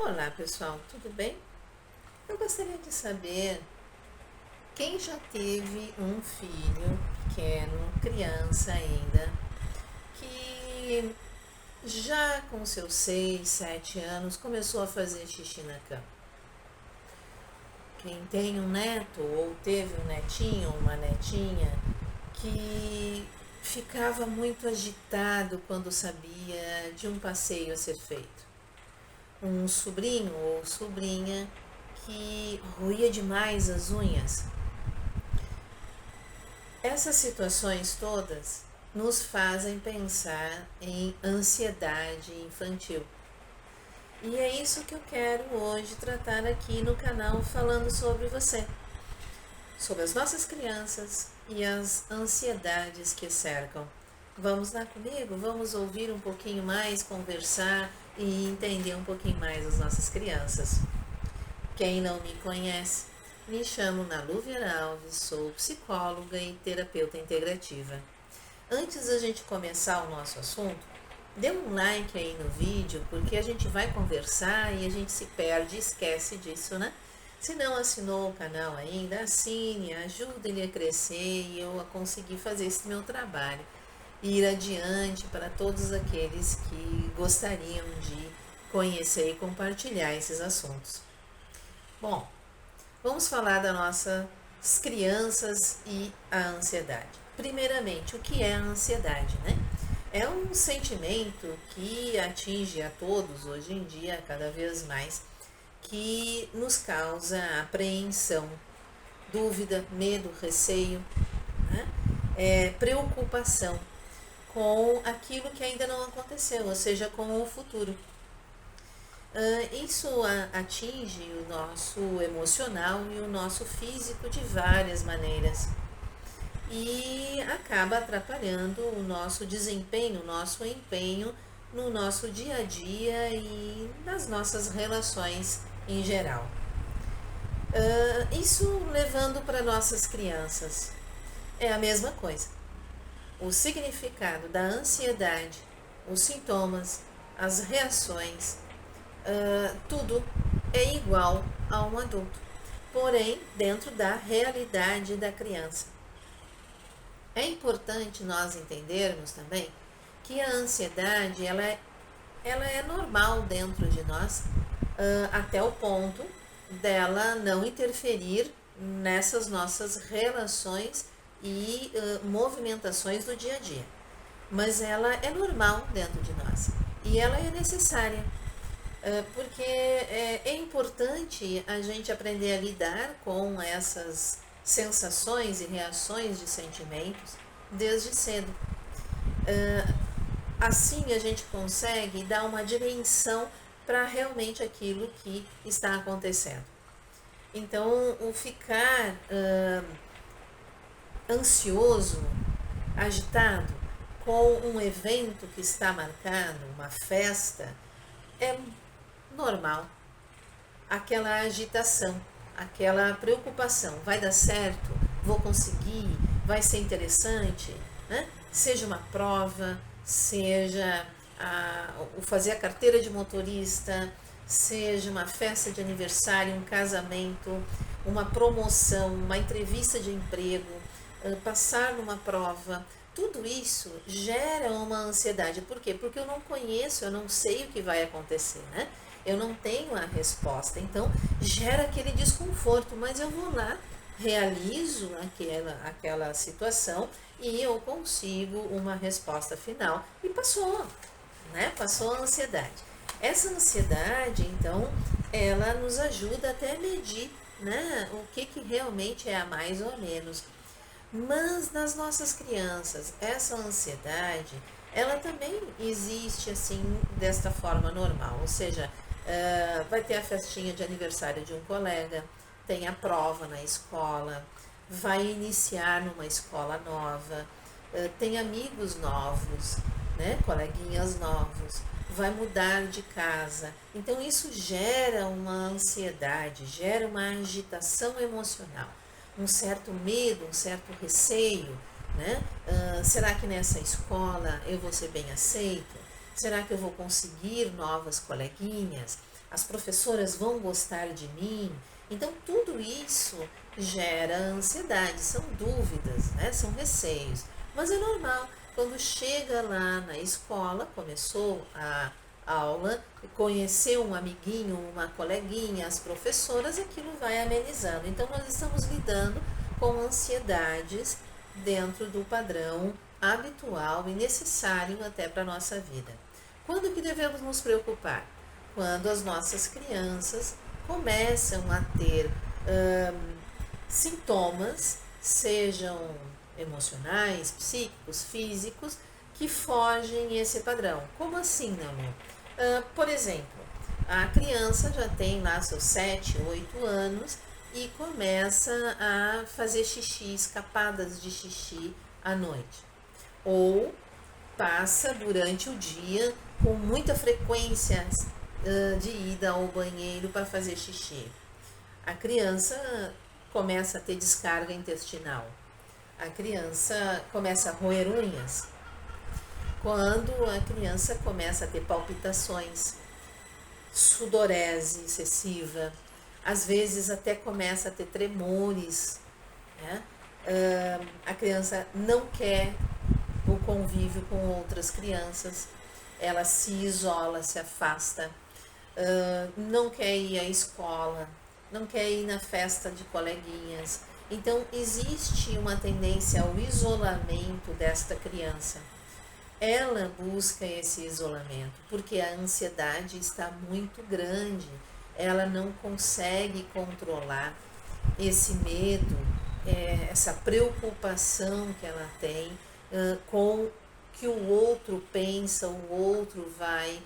Olá pessoal, tudo bem? Eu gostaria de saber quem já teve um filho pequeno, criança ainda, que já com seus 6, 7 anos começou a fazer xixi na cama. Quem tem um neto ou teve um netinho ou uma netinha que ficava muito agitado quando sabia de um passeio a ser feito. Um sobrinho ou sobrinha que roía demais as unhas. Essas situações todas nos fazem pensar em ansiedade infantil. E é isso que eu quero hoje tratar aqui no canal falando sobre você, sobre as nossas crianças e as ansiedades que cercam. Vamos lá comigo? Vamos ouvir um pouquinho mais, conversar e entender um pouquinho mais as nossas crianças. Quem não me conhece, me chamo Nalu Vieira Alves, sou psicóloga e terapeuta integrativa. Antes da gente começar o nosso assunto, dê um like aí no vídeo, porque a gente vai conversar e a gente se perde e esquece disso, né? Se não assinou o canal ainda, assine, ajude ele a crescer e eu a conseguir fazer esse meu trabalho. E ir adiante para todos aqueles que gostariam de conhecer e compartilhar esses assuntos. Bom, vamos falar das nossas crianças e a ansiedade. Primeiramente, o que é a ansiedade, né? É um sentimento que atinge a todos hoje em dia, cada vez mais, que nos causa apreensão, dúvida, medo, receio, né? Preocupação com aquilo que ainda não aconteceu, ou seja, com o futuro. Isso atinge o nosso emocional e o nosso físico de várias maneiras e acaba atrapalhando o nosso desempenho, o nosso empenho no nosso dia a dia e nas nossas relações em geral. Isso levando para nossas crianças é a mesma coisa. O significado da ansiedade, os sintomas, as reações, tudo é igual a um adulto, porém dentro da realidade da criança. É importante nós entendermos também que a ansiedade ela é normal dentro de nós, até o ponto dela não interferir nessas nossas relações e movimentações do dia a dia. Mas ela é normal dentro de nós e ela é necessária. Porque é importante a gente aprender a lidar com essas sensações e reações de sentimentos desde cedo. Assim a gente consegue dar uma dimensão para realmente aquilo que está acontecendo. Então, o ficar ansioso, agitado com um evento que está marcado, uma festa, é normal. Aquela agitação, aquela preocupação, vai dar certo? Vou conseguir? Vai ser interessante? Né? Seja uma prova, seja o fazer a carteira de motorista, seja uma festa de aniversário, um casamento, uma promoção, uma entrevista de emprego, passar numa prova. Tudo isso gera uma ansiedade. Por quê? Porque eu não conheço, eu não sei o que vai acontecer, né? Eu não tenho a resposta, então gera aquele desconforto, mas eu vou lá, realizo aquela situação e eu consigo uma resposta final e passou, né? Passou a ansiedade. Essa ansiedade, então, ela nos ajuda até a medir, né? O que realmente é a mais ou menos. Mas nas nossas crianças, essa ansiedade, ela também existe assim, desta forma normal, ou seja, vai ter a festinha de aniversário de um colega, tem a prova na escola, vai iniciar numa escola nova, tem amigos novos, né, coleguinhas novos, vai mudar de casa. Então isso gera uma ansiedade, gera uma agitação emocional, um certo medo, um certo receio, né? Será que nessa escola eu vou ser bem aceito? Será que eu vou conseguir novas coleguinhas? As professoras vão gostar de mim? Então, tudo isso gera ansiedade, são dúvidas, né? São receios. Mas é normal, quando chega lá na escola, começou a aula, conheceu um amiguinho, uma coleguinha, as professoras, aquilo vai amenizando. Então, nós estamos lidando com ansiedades dentro do padrão habitual e necessário até para a nossa vida. Quando que devemos nos preocupar? Quando as nossas crianças começam a ter sintomas, sejam emocionais, psíquicos, físicos, que fogem esse padrão. Como assim, meu amor? Por exemplo, a criança já tem lá seus 7, 8 anos e começa a fazer xixi, escapadas de xixi à noite. Ou passa durante o dia com muita frequência de ida ao banheiro para fazer xixi. A criança começa a ter descarga intestinal. A criança começa a roer unhas. Quando a criança começa a ter palpitações, sudorese excessiva, às vezes até começa a ter tremores, né? A criança não quer o convívio com outras crianças, ela se isola, se afasta, não quer ir à escola, não quer ir na festa de coleguinhas. Então, existe uma tendência ao isolamento desta criança. Ela busca esse isolamento porque a ansiedade está muito grande, ela não consegue controlar esse medo, essa preocupação que ela tem com o que o outro pensa, o outro vai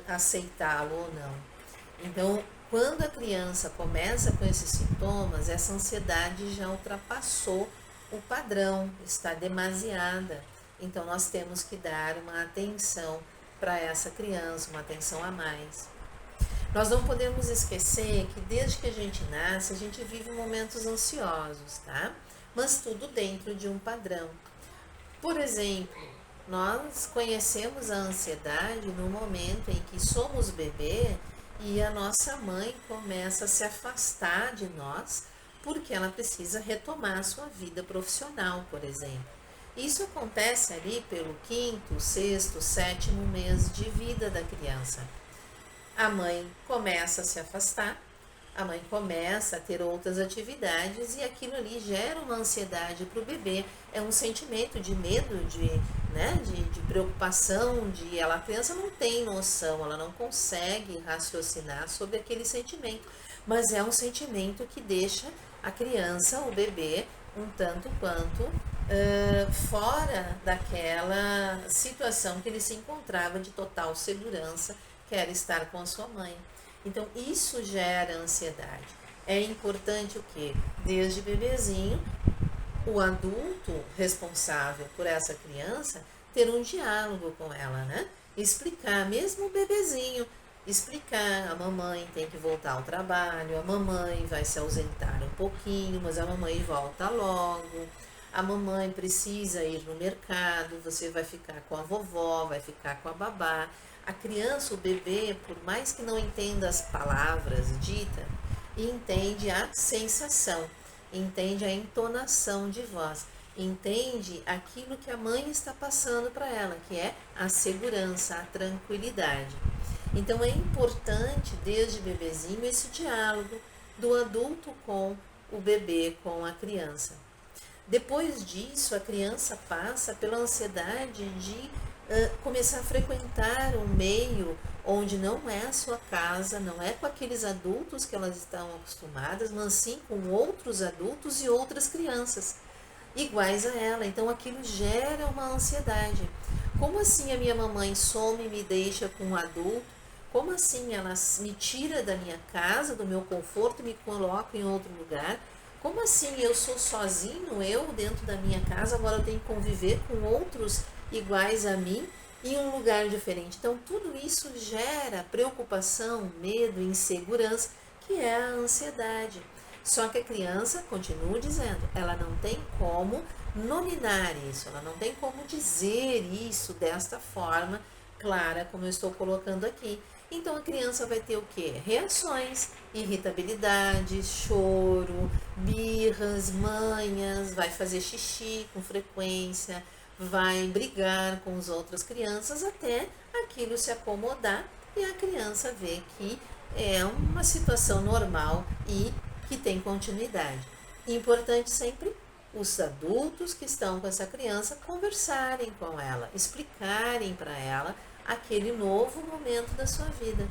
aceitá-lo ou não. Então, quando a criança começa com esses sintomas, essa ansiedade já ultrapassou o padrão, está demasiada. Então, nós temos que dar uma atenção para essa criança, uma atenção a mais. Nós não podemos esquecer que desde que a gente nasce, a gente vive momentos ansiosos, tá? Mas tudo dentro de um padrão. Por exemplo, nós conhecemos a ansiedade no momento em que somos bebê e a nossa mãe começa a se afastar de nós porque ela precisa retomar a sua vida profissional, por exemplo. Isso acontece ali pelo 5º, 6º, 7º mês de vida da criança. A mãe começa a se afastar, a mãe começa a ter outras atividades e aquilo ali gera uma ansiedade para o bebê. É um sentimento de medo, de preocupação, a criança não tem noção, ela não consegue raciocinar sobre aquele sentimento, mas é um sentimento que deixa a criança, o bebê, um tanto quanto fora daquela situação que ele se encontrava de total segurança, que era estar com a sua mãe. Então, isso gera ansiedade. É importante o quê? Desde bebezinho, o adulto responsável por essa criança ter um diálogo com ela, né? Explicar, mesmo o bebezinho, explicar, a mamãe tem que voltar ao trabalho, a mamãe vai se ausentar um pouquinho, mas a mamãe volta logo, a mamãe precisa ir no mercado, você vai ficar com a vovó, vai ficar com a babá. A criança, o bebê, por mais que não entenda as palavras ditas, entende a sensação, entende a entonação de voz, entende aquilo que a mãe está passando para ela, que é a segurança, a tranquilidade. Então é importante, desde bebezinho, esse diálogo do adulto com o bebê, com a criança. Depois disso, a criança passa pela ansiedade de começar a frequentar um meio onde não é a sua casa, não é com aqueles adultos que elas estão acostumadas, mas sim com outros adultos e outras crianças iguais a ela. Então aquilo gera uma ansiedade. Como assim a minha mamãe some e me deixa com um adulto? Como assim ela me tira da minha casa, do meu conforto e me coloca em outro lugar? Como assim eu sou sozinho, eu dentro da minha casa, agora eu tenho que conviver com outros iguais a mim em um lugar diferente? Então tudo isso gera preocupação, medo, insegurança, que é a ansiedade. Só que a criança, continuo dizendo, ela não tem como nominar isso, ela não tem como dizer isso desta forma clara, como eu estou colocando aqui. Então a criança vai ter o quê? Reações, irritabilidade, choro, birras, manhas, vai fazer xixi com frequência, vai brigar com as outras crianças até aquilo se acomodar e a criança vê que é uma situação normal e que tem continuidade. Importante sempre os adultos que estão com essa criança conversarem com ela, explicarem para ela aquele novo momento da sua vida.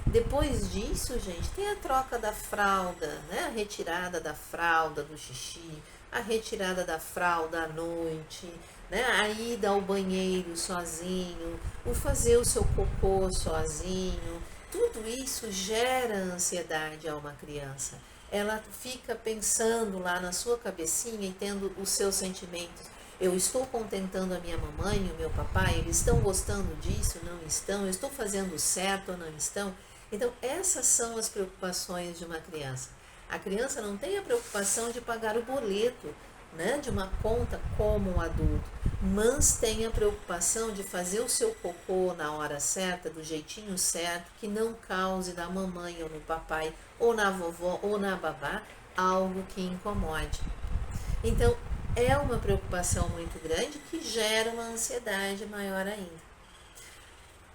Depois disso, gente, tem a troca da fralda, né? A retirada da fralda do xixi, a retirada da fralda à noite, né? A ida ao banheiro sozinho, o fazer o seu cocô sozinho. Tudo isso gera ansiedade a uma criança. Ela fica pensando lá na sua cabecinha e tendo os seus sentimentos. Eu estou contentando a minha mamãe e o meu papai, eles estão gostando disso, não estão? Eu estou fazendo certo ou não estão? Então, essas são as preocupações de uma criança. A criança não tem a preocupação de pagar o boleto, né, de uma conta como um adulto, mas tem a preocupação de fazer o seu cocô na hora certa, do jeitinho certo, que não cause na mamãe ou no papai, ou na vovó ou na babá, algo que incomode. Então, é uma preocupação muito grande que gera uma ansiedade maior ainda.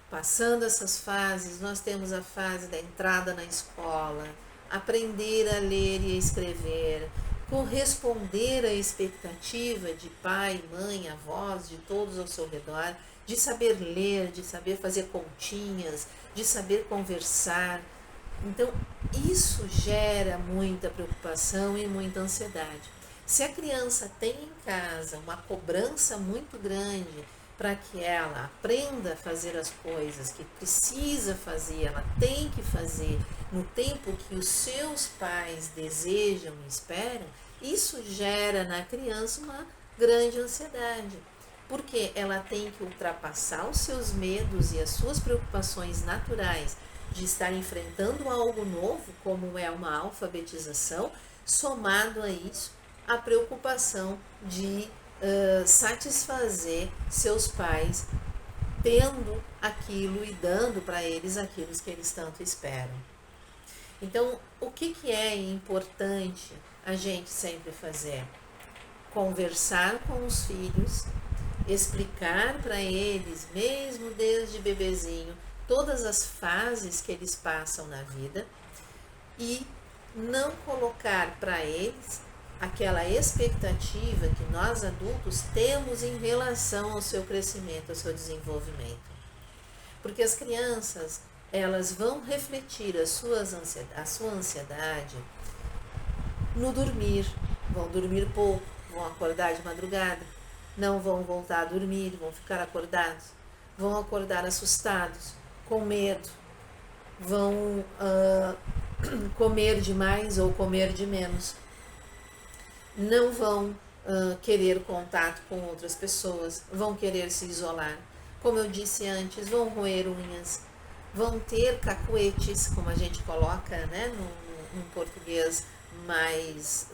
Passando essas fases, nós temos a fase da entrada na escola, aprender a ler e a escrever, corresponder à expectativa de pai, mãe, avós, de todos ao seu redor, de saber ler, de saber fazer continhas, de saber conversar. Então, isso gera muita preocupação e muita ansiedade. Se a criança tem em casa uma cobrança muito grande para que ela aprenda a fazer as coisas que precisa fazer, ela tem que fazer no tempo que os seus pais desejam e esperam, isso gera na criança uma grande ansiedade, porque ela tem que ultrapassar os seus medos e as suas preocupações naturais de estar enfrentando algo novo, como é uma alfabetização, somado a isso, a preocupação de satisfazer seus pais, tendo aquilo e dando para eles aquilo que eles tanto esperam. Então, o que é importante a gente sempre fazer? Conversar com os filhos, explicar para eles, mesmo desde bebezinho, todas as fases que eles passam na vida e não colocar para eles aquela expectativa que nós adultos temos em relação ao seu crescimento, ao seu desenvolvimento. Porque as crianças, elas vão refletir a sua ansiedade no dormir, vão dormir pouco, vão acordar de madrugada, não vão voltar a dormir, vão ficar acordados, vão acordar assustados, com medo, vão comer demais ou comer de menos, não vão querer contato com outras pessoas, vão querer se isolar. Como eu disse antes, vão roer unhas, vão ter cacuetes, como a gente coloca, né, num português mais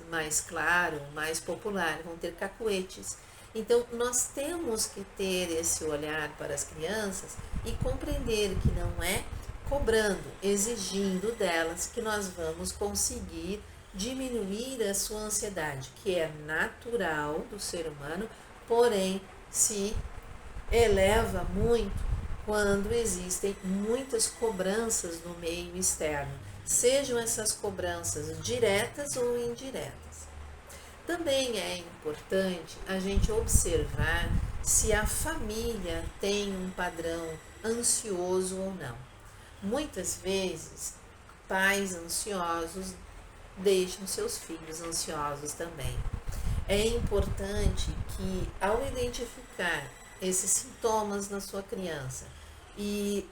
claro, mais popular, vão ter cacuetes. Então, nós temos que ter esse olhar para as crianças e compreender que não é cobrando, exigindo delas que nós vamos conseguir diminuir a sua ansiedade, que é natural do ser humano, porém se eleva muito quando existem muitas cobranças no meio externo, sejam essas cobranças diretas ou indiretas. Também é importante a gente observar se a família tem um padrão ansioso ou não. Muitas vezes, pais ansiosos deixam seus filhos ansiosos também. É importante que, ao identificar esses sintomas na sua criança e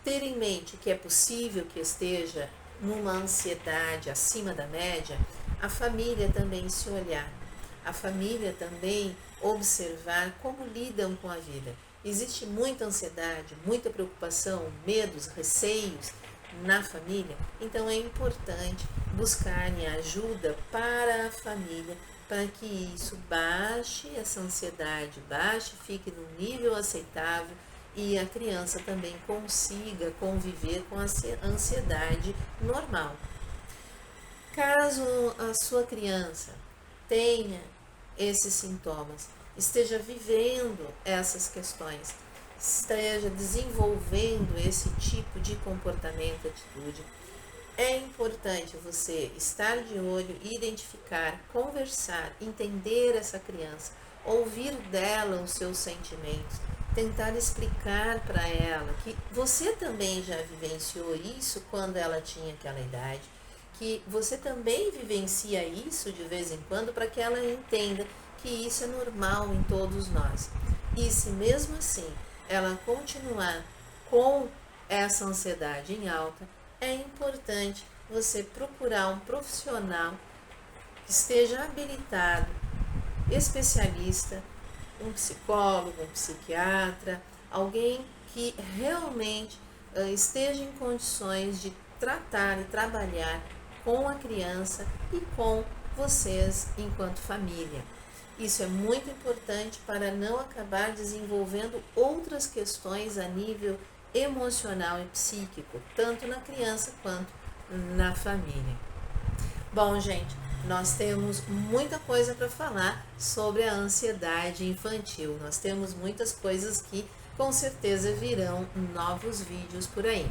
ter em mente que é possível que esteja numa ansiedade acima da média, a família também se olhar, a família também observar como lidam com a vida. Existe muita ansiedade, muita preocupação, medos, receios na família, então é importante buscarem ajuda para a família, para que isso baixe, essa ansiedade baixe, fique num nível aceitável e a criança também consiga conviver com a ansiedade normal. Caso a sua criança tenha esses sintomas, esteja vivendo essas questões, esteja desenvolvendo esse tipo de comportamento, atitude, é importante você estar de olho, identificar, conversar, entender essa criança, ouvir dela os seus sentimentos, tentar explicar para ela que você também já vivenciou isso quando ela tinha aquela idade, que você também vivencia isso de vez em quando, para que ela entenda que isso é normal em todos nós. E se mesmo assim ela continuar com essa ansiedade em alta, é importante você procurar um profissional que esteja habilitado, especialista, um psicólogo, um psiquiatra, alguém que realmente esteja em condições de tratar e trabalhar com a criança e com vocês enquanto família. Isso é muito importante para não acabar desenvolvendo outras questões a nível emocional e psíquico, tanto na criança quanto na família. Bom, gente, nós temos muita coisa para falar sobre a ansiedade infantil. Nós temos muitas coisas que com certeza virão novos vídeos por aí.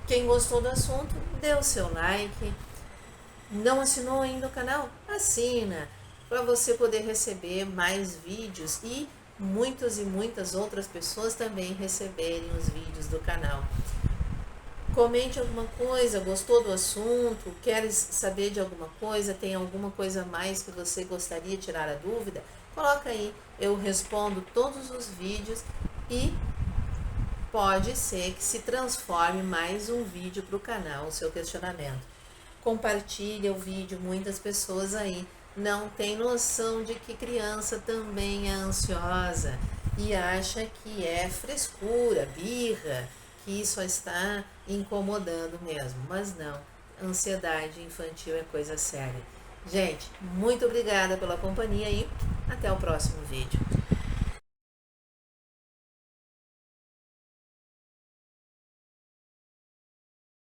Quem gostou do assunto, dê o seu like. Não assinou ainda o canal? Assina, para você poder receber mais vídeos e muitas outras pessoas também receberem os vídeos do canal. Comente alguma coisa, gostou do assunto, quer saber de alguma coisa, tem alguma coisa a mais que você gostaria de tirar a dúvida? Coloca aí, eu respondo todos os vídeos e pode ser que se transforme mais um vídeo para o canal, o seu questionamento. Compartilha o vídeo, muitas pessoas aí não tem noção de que criança também é ansiosa e acha que é frescura, birra, que só está incomodando mesmo, mas não, ansiedade infantil é coisa séria. Gente, muito obrigada pela companhia e até o próximo vídeo.